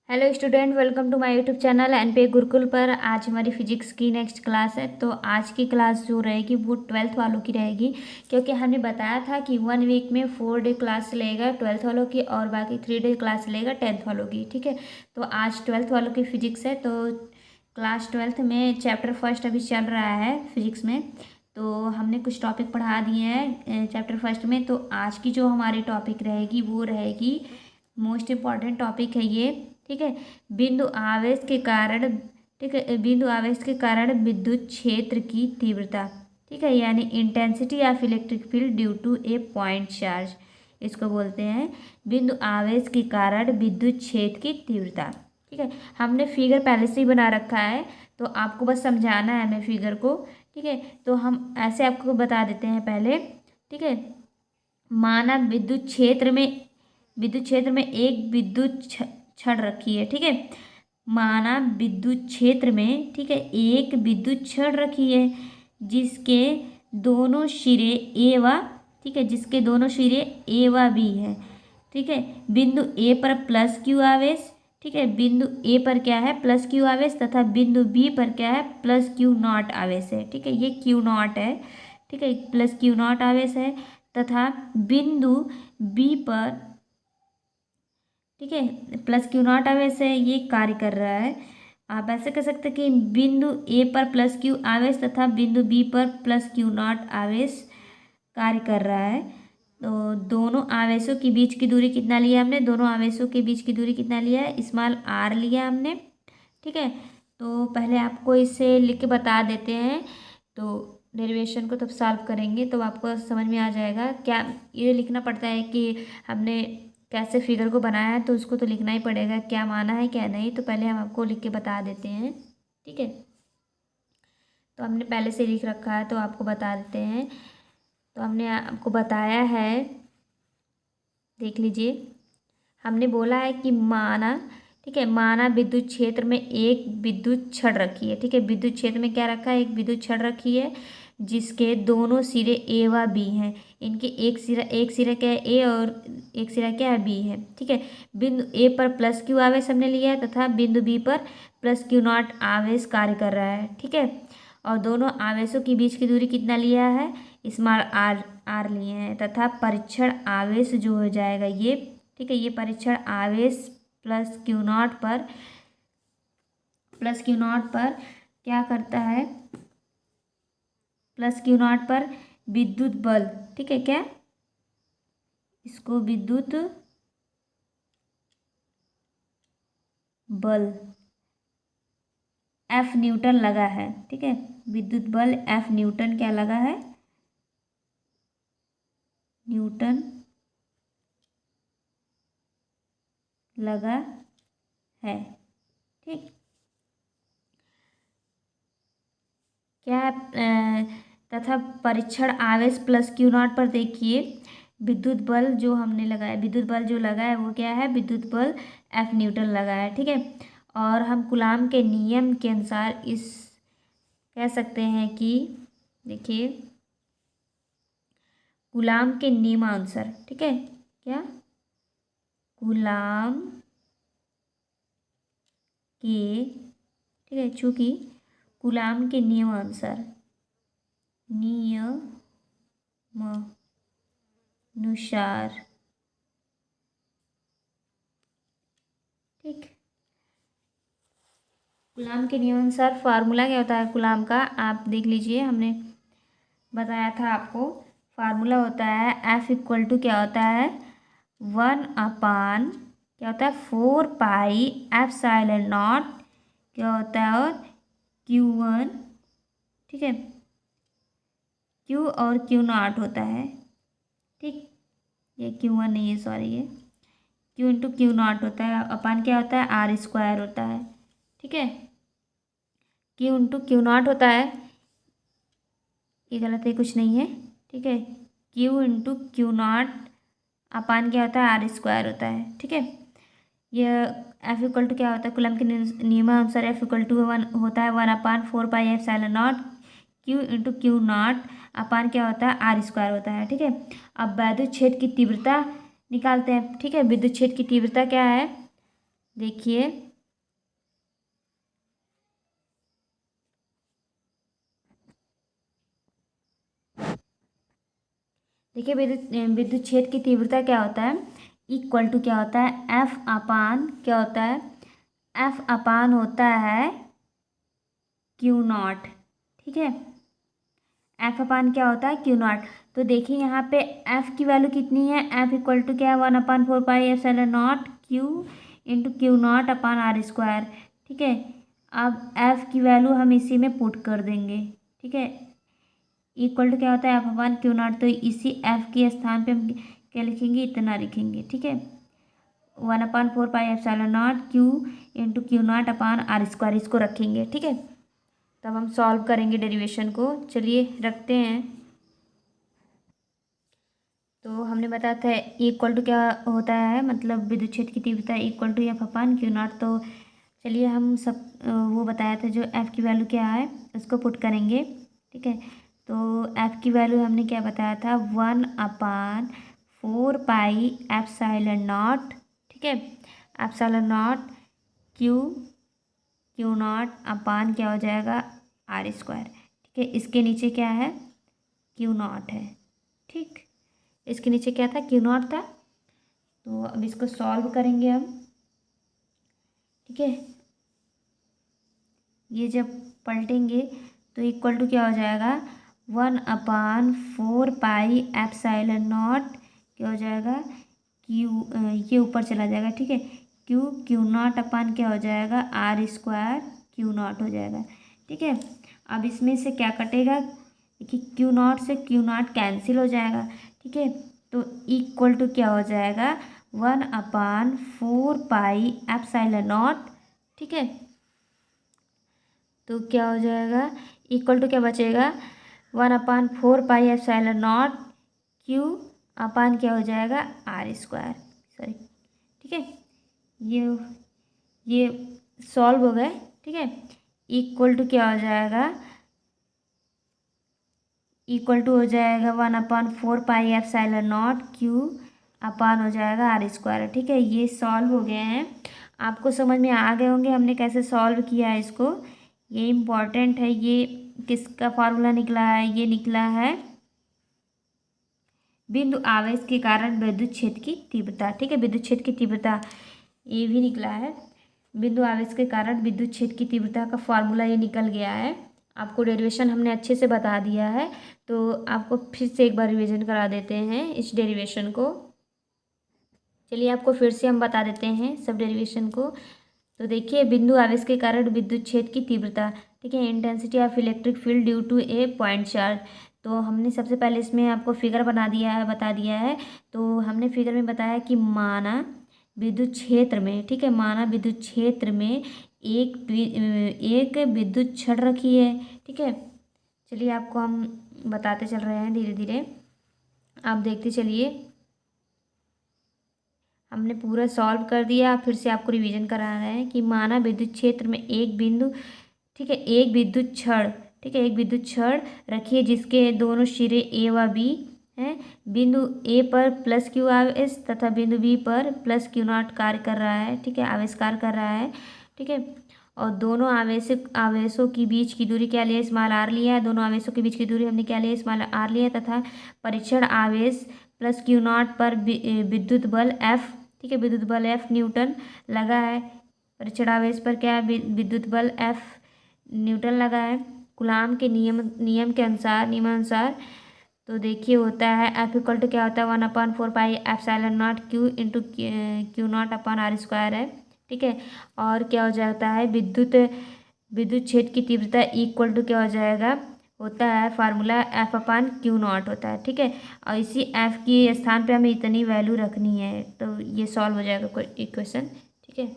Hello student, welcome to my YouTube channel NPA Gurukul पर। आज हमारी फिजिक्स की नेक्स्ट क्लास है। तो आज की क्लास जो रहेगी वो 12th वालों की रहेगी, क्योंकि हमने बताया था कि 1 वीक में 4 डे क्लास लेगा 12th वालों की और बाकी 3 डे क्लास लेगा 10th वालों की। ठीक है, तो आज 12th वालों की फिजिक्स है। तो क्लास 12th में चैप्टर फर्स्ट अभी चल रहा है फिजिक्स में। तो हमने कुछ टॉपिक पढ़ा दिए हैं चैप्टर फर्स्ट में। तो आज की जो हमारी टॉपिक रहेगी वो रहेगी मोस्ट इम्पॉर्टेंट टॉपिक है ये। ठीक है, बिंदु आवेश के कारण, ठीक है, बिंदु आवेश के कारण विद्युत क्षेत्र की तीव्रता। ठीक है, यानी intensity of electric field due to a point charge, इसको बोलते हैं बिंदु आवेश के कारण विद्युत क्षेत्र की तीव्रता। ठीक है, हमने फिगर पहले से ही बना रखा है, तो आपको बस समझाना है हमें फिगर को। ठीक है, तो हम ऐसे आपको बता देते हैं पहले। ठीक है, माना विद्युत क्षेत्र में एक विद्युत छड़ रखी है। ठीक है, माना विद्युत क्षेत्र में, ठीक है, एक विद्युत छड़ रखी है जिसके दोनों सिरे ए व, ठीक है, जिसके दोनों सिरे ए व बी है। ठीक है, बिंदु ए पर प्लस क्यू आवेश, ठीक है, बिंदु ए पर क्या है प्लस क्यू आवेश, तथा बिंदु बी पर क्या है प्लस क्यू नॉट आवेश है। ठीक है, ये क्यू नॉट है। ठीक है, प्लस क्यू नॉट आवेश है। तथा बिंदु बी पर, ठीक है, प्लस क्यू नॉट आवेश है, ये कार्य कर रहा है। आप ऐसे कह सकते हैं कि बिंदु ए पर प्लस क्यू आवेश तथा बिंदु बी पर प्लस क्यू नॉट आवेश कार्य कर रहा है। तो दोनों आवेशों के बीच की दूरी कितना लिया हमने, दोनों आवेशों के बीच की दूरी कितना लिया है, स्मॉल आर लिया हमने। ठीक है, तो पहले आपको इसे लिख के बता देते हैं। तो डेरिवेशन को तब सॉल्व करेंगे तो आपको समझ में आ जाएगा। क्या ये लिखना पड़ता है कि हमने कैसे फिगर को बनाया है, तो उसको तो लिखना ही पड़ेगा, क्या माना है क्या नहीं। तो पहले हम आपको लिख के बता देते हैं। ठीक है, तो हमने पहले से लिख रखा है तो आपको बता देते हैं। तो हमने आपको बताया है, देख लीजिए। हमने बोला है कि माना, ठीक है, माना विद्युत क्षेत्र में एक विद्युत छड़ रखी है। ठीक है, विद्युत क्षेत्र में क्या रखा है, एक विद्युत छड़ रखी है जिसके दोनों सिरे ए व बी हैं। इनके एक सिरा क्या है ए और एक सिरा क्या है बी है। ठीक है, बिंदु ए पर प्लस क्यू आवेश हमने लिया है तथा बिंदु बी पर प्लस क्यू नॉट आवेश कार्य कर रहा है। ठीक है, और दोनों आवेशों के बीच की दूरी कितना लिया है, स्मॉल आर आर लिए हैं। तथा परीक्षण आवेश जो हो जाएगा ये, ठीक है, ये परीक्षण आवेश प्लस क्यू नॉट पर क्या करता है, प्लस क्यू नॉट पर विद्युत बल, ठीक है, क्या इसको विद्युत बल एफ न्यूटन लगा है। ठीक है, विद्युत बल एफ न्यूटन क्या लगा है, न्यूटन लगा है। ठीक, क्या है तथा परीक्षण आवेश प्लस क्यू नॉट पर देखिए विद्युत बल जो हमने लगाया, विद्युत बल जो लगा है वो क्या है, विद्युत बल एफ न्यूटन लगा है। ठीक है, और हम कूलाम के नियम के अनुसार इस कह सकते हैं कि, देखिए, कूलाम के नियमानुसार, ठीक है, क्या कूलाम के, ठीक है, चूंकि कूलाम के नियमानुसार ठीक, कूलाम के नियमानुसार फार्मूला क्या होता है कूलाम का, आप देख लीजिए। हमने बताया था आपको, फार्मूला होता है एफ इक्वल टू क्या होता है 1/, क्या होता है 4 पाई एप्सिलॉन नॉट, क्या होता है और Q1, ठीक है, Q और Q नॉट होता है। ठीक, ये Q1 नहीं है, सॉरी, ये Q इंटू Q नॉट होता है, अपान क्या होता है आर स्क्वायर होता है। ठीक है, Q इंटू Q नॉट होता है, ये गलत है, कुछ नहीं है। ठीक है, Q into Q not upon क्या होता है आर स्क्वायर होता है। ठीक है, यह एफ इक्वल टू क्या होता है, कूलम के नियमानुसार एफ इक्वल टू 1 होता है 1/4 pi epsilon not Q into Q not upon क्या होता है आर स्क्वायर होता है। ठीक है, अब विद्युत क्षेत्र की तीव्रता निकालते हैं। ठीक है, विद्युत क्षेत्र की तीव्रता क्या है, देखिए देखिए विद्युत क्षेत्र की तीव्रता क्या होता है, इक्वल टू क्या होता है, एफ अपान क्या होता है, एफ अपान होता है क्यू नॉट। ठीक है, एफ अपान क्या होता है, क्यू नॉट। तो देखिए यहाँ पे एफ की वैल्यू कितनी है, एफ इक्वल टू क्या है, 1/4 pi epsilon naught q into q naught upon r square. ठीक है, अब एफ की वैल्यू हम इसी में पुट कर देंगे। ठीक है, इक्वल टू क्या होता है, एफ अपान क्यू नॉट। तो इसी एफ के स्थान पे हम क्या लिखेंगे, इतना लिखेंगे। ठीक है, 1/4 pi epsilon naught q into q naught upon r square, इसको रखेंगे। ठीक है, तब हम सॉल्व करेंगे डेरिवेशन को। चलिए रखते हैं। तो हमने बताया था इक्वल टू क्या होता है, मतलब विद्युत क्षेत्र की तीव्रता equal to F upon q naught. तो चलिए हम सब वो बताया था, जो एफ़ की वैल्यू क्या है उसको पुट करेंगे। ठीक है, तो एफ़ की वैल्यू हमने क्या बताया था, 1/4 पाई एप्सिलॉन नॉट। ठीक है, epsilon naught q naught upon क्या हो जाएगा, आर स्क्वायर। ठीक है, इसके नीचे क्या है, क्यू नॉट है। ठीक, इसके नीचे क्या था, क्यू नॉट था। तो अब इसको सॉल्व करेंगे हम। ठीक है, ये जब पलटेंगे तो इक्वल टू क्या हो जाएगा, 1/4 पाई एप्सिलॉन नॉट क्या हो जाएगा, क्यू ये ऊपर चला जाएगा। ठीक है, क्यू नॉट अपान क्या हो जाएगा, आर स्क्वायर क्यू नॉट हो जाएगा। ठीक है, अब इसमें से क्या कटेगा, देखिए क्यू नॉट से क्यू नॉट कैंसिल हो जाएगा। ठीक है, तो इक्वल टू क्या हो जाएगा, 1/4 पाई एप्सिलॉन नॉट। ठीक है, तो क्या हो जाएगा, इक्वल टू क्या बचेगा, 1/4 पाई एप्सिलॉन नॉट क्यू अपान क्या हो जाएगा, आर स्क्वायर। सॉरी, ठीक है, ये सॉल्व हो गए। ठीक है, इक्वल टू क्या हो जाएगा, इक्वल टू हो जाएगा 1/4 पाई एप्सिलॉन नॉट क्यू अपान हो जाएगा आर स्क्वायर। ठीक है, ये सॉल्व हो गए हैं। आपको समझ में आ गए होंगे हमने कैसे सॉल्व किया है इसको। ये इम्पॉर्टेंट है। ये किसका फार्मूला निकला है, ये निकला है बिंदु आवेश के कारण विद्युत क्षेत्र की तीव्रता। ठीक है, विद्युत क्षेत्र की तीव्रता ये भी निकला है। बिंदु आवेश के कारण विद्युत क्षेत्र की तीव्रता का फार्मूला ये निकल गया है। आपको डेरिवेशन हमने अच्छे से बता दिया है, तो आपको फिर से एक बार रिवीजन करा देते हैं इस डेरिवेशन को। चलिए आपको फिर से हम बता देते हैं सब डेरिवेशन को। तो देखिए, बिंदु आवेश के कारण विद्युत क्षेत्र की तीव्रता। ठीक है, intensity of electric field due to a point charge. तो हमने सबसे पहले इसमें आपको फिगर बना दिया है, बता दिया है। तो हमने फिगर में बताया कि माना विद्युत क्षेत्र में, ठीक है, माना विद्युत क्षेत्र में एक विद्युत छड़ रखी है। ठीक है, चलिए आपको हम बताते चल रहे हैं धीरे धीरे, आप देखते चलिए। हमने पूरा सॉल्व कर दिया, फिर से आपको रिवीजन करा रहे हैं कि माना विद्युत क्षेत्र में एक बिंदु, ठीक है, एक विद्युत छड़, ठीक है, एक विद्युत छड़ रखिए जिसके दोनों सिरे ए व बी हैं। बिंदु ए पर प्लस क्यू आवेश तथा बिंदु बी पर प्लस क्यू नॉट कार्य कर रहा है। ठीक है, आवेश कार्य कर रहा है। ठीक है, और दोनों आवेशों की बीच की दूरी क्या लिया, स्मॉल आर लिया है। दोनों आवेशों के बीच की दूरी हमने क्या लिया, स्मॉल आर लिया, तथा परीक्षण आवेश प्लस क्यू नॉट पर विद्युत बल एफ, ठीक है, विद्युत बल एफ न्यूटन लगा है। परीक्षण आवेश पर क्या है, विद्युत बल एफ न्यूटन लगा है कूलाम के नियमानुसार। तो देखिए होता है एफ इक्वल टू क्या होता है, 1/4 pi epsilon naught q into q naught upon r square है। ठीक है, और क्या हो जाता है, विद्युत क्षेत्र की तीव्रता इक्वल टू क्या हो जाएगा, होता है formula F upon q not होता है। ठीक है, और इसी एफ की स्थान पे हमें इतनी वैल्यू रखनी है, तो ये सॉल्व हो जाएगा इक्वेशन। ठीक है,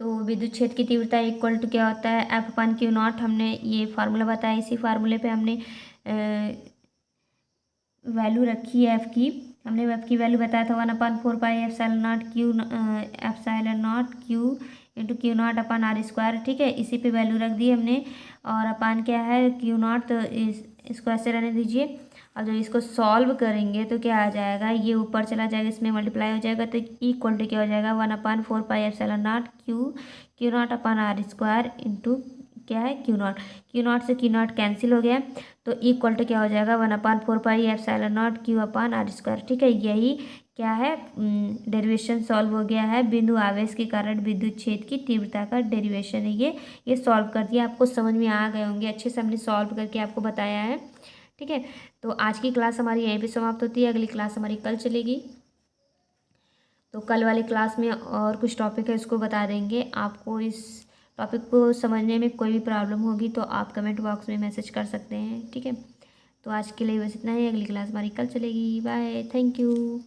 तो विद्युत क्षेत्र की तीव्रता इक्वल टू क्या होता है, एफ अपान क्यू नॉट। हमने ये फार्मूला बताया, इसी फार्मूले पे हमने वैल्यू रखी है एफ की। हमने एफ की वैल्यू बताया था 1/4 pi epsilon naught q into q naught upon r square. ठीक है, इसी पे वैल्यू रख दी हमने, और अपान क्या है, क्यू नॉट, तो इसको ऐसे रहने दीजिए। अब जब इसको सॉल्व करेंगे तो क्या आ जाएगा, ये ऊपर चला जाएगा, इसमें मल्टीप्लाई हो जाएगा, तो इक्वल टू क्या हो जाएगा 1/4 pi epsilon naught q naught upon r square into क्या है क्यू नॉट से क्यू नॉट कैंसिल हो गया, तो इक्वल टू क्या हो जाएगा 1/4 pi epsilon naught q upon r square. ठीक है, यही क्या है डेरिवेशन सॉल्व हो गया है। बिंदु आवेश के कारण विद्युत क्षेत्र की तीव्रता का डेरिवेशन है ये सॉल्व कर दिया। आपको समझ में आ गए होंगे, अच्छे से हमने सॉल्व करके आपको बताया है। ठीक है, तो आज की क्लास हमारी यहीं पे समाप्त होती है, अगली क्लास हमारी कल चलेगी। तो कल वाली क्लास में और कुछ टॉपिक है उसको बता देंगे। आपको इस टॉपिक को समझने में कोई भी प्रॉब्लम होगी तो आप कमेंट बॉक्स में मैसेज कर सकते हैं। ठीक है, तो आज के लिए बस इतना ही, अगली क्लास हमारी कल चलेगी। Bye, thank you.